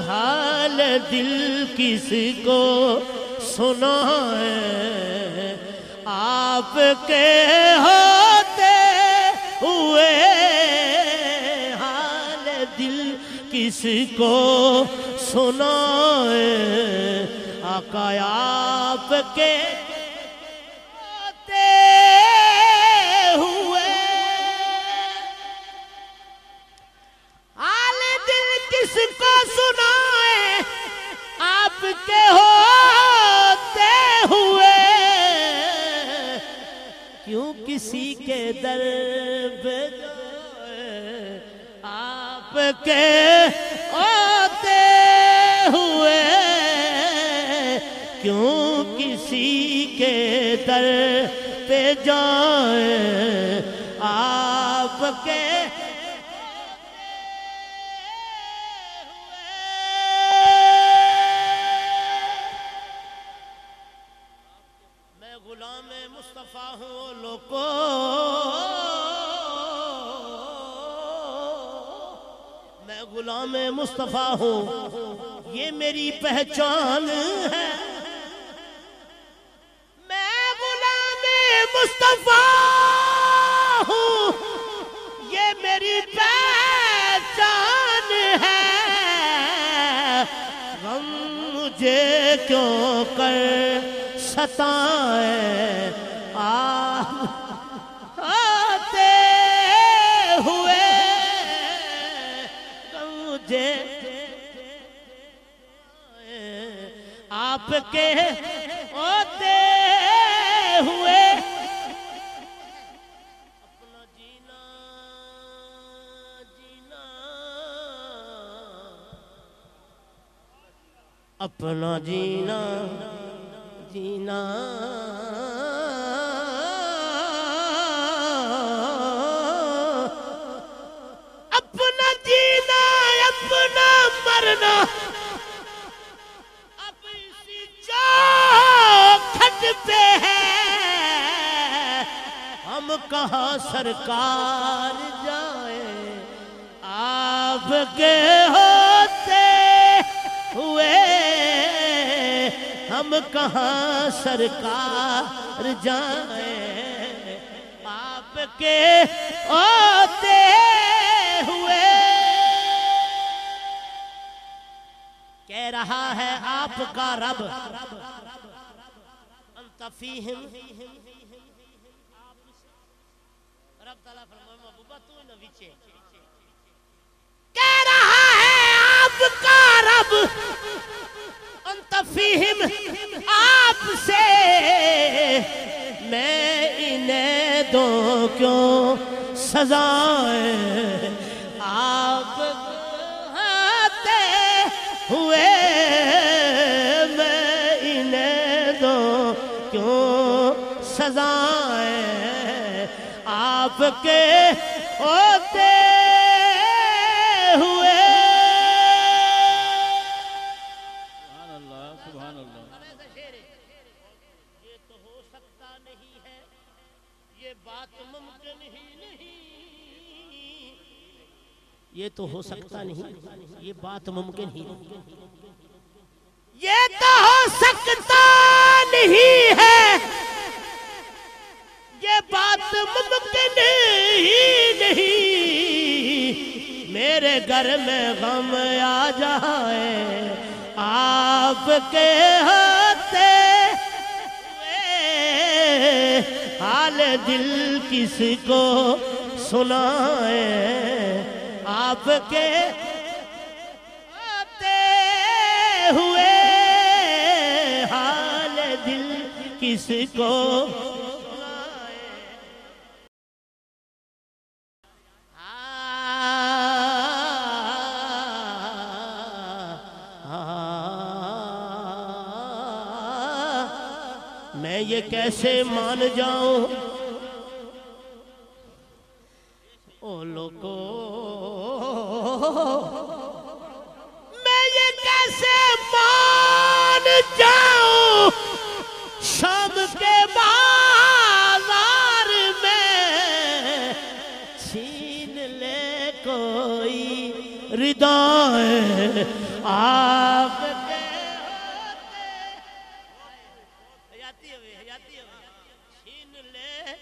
حال دل کس کو سنائیں آپ کے ہوتے ہوئے حال دل کس کو سنائیں آقا آپ کے ہوتے ہوئے حال دل کس کو سنائیں آپ کے ہوتے ہوئے کیوں کسی کے در پہ جائیں آپ کے ہوتے ہوئے کیوں کسی کے در پہ جائیں آپ کے غلام مصطفیٰ ہوں لوگو میں غلام مصطفیٰ ہوں یہ میری پہچان ہے میں غلام مصطفیٰ ہوں یہ میری پہچان ہے غم مجھے کیوں کر ستائیں آپ آتے ہوئے مجھے آپ کے ہوتے ہوئے اپنا جینا جینا اپنا جینا جینا اپنا جینا اپنا مرنا اب اسی چوکھٹ پہ ہے ہم کہاں سرکار جائیں آپ کے ہوتے ہوئے ہم کہاں سرکار جائیں آپ کے ہوتے ہوئے کہہ رہا ہے آپ کا رب انت فیہم رب تعالیٰ فرمائے محبوبہ تو نہ ویچے کہہ رہا ہے آپ کا رب انت فیہم آپ سے میں انہیں دوں کیوں سزائیں آپ آتے ہوئے میں انہیں دوں کیوں سزائیں آپ کے ہوتے ہوئے یہ تو ہو سکتا نہیں یہ بات ممکن ہی نہیں یہ تو ہو سکتا نہیں ہے یہ بات ممکن ہی نہیں میرے گھر میں غم آ جائے آپ کے ہوتے ہوئے حال دل کس کو سنائیں آپ کے ہوتے ہوئے حال دل کس کو میں یہ کیسے مان جاؤں او لوگو میں یہ کیسے مان جاؤں شام کے بازار میں چھین لے کوئی ردائیں آپ کے چھین لے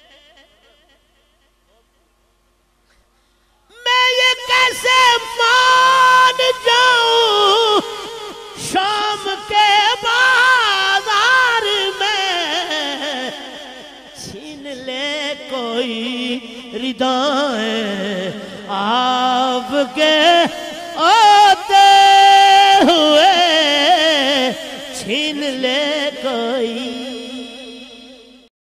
میں یہ کیسے مان جاؤں شام کے بازار میں چھین لے کوئی ردائیں آپ کے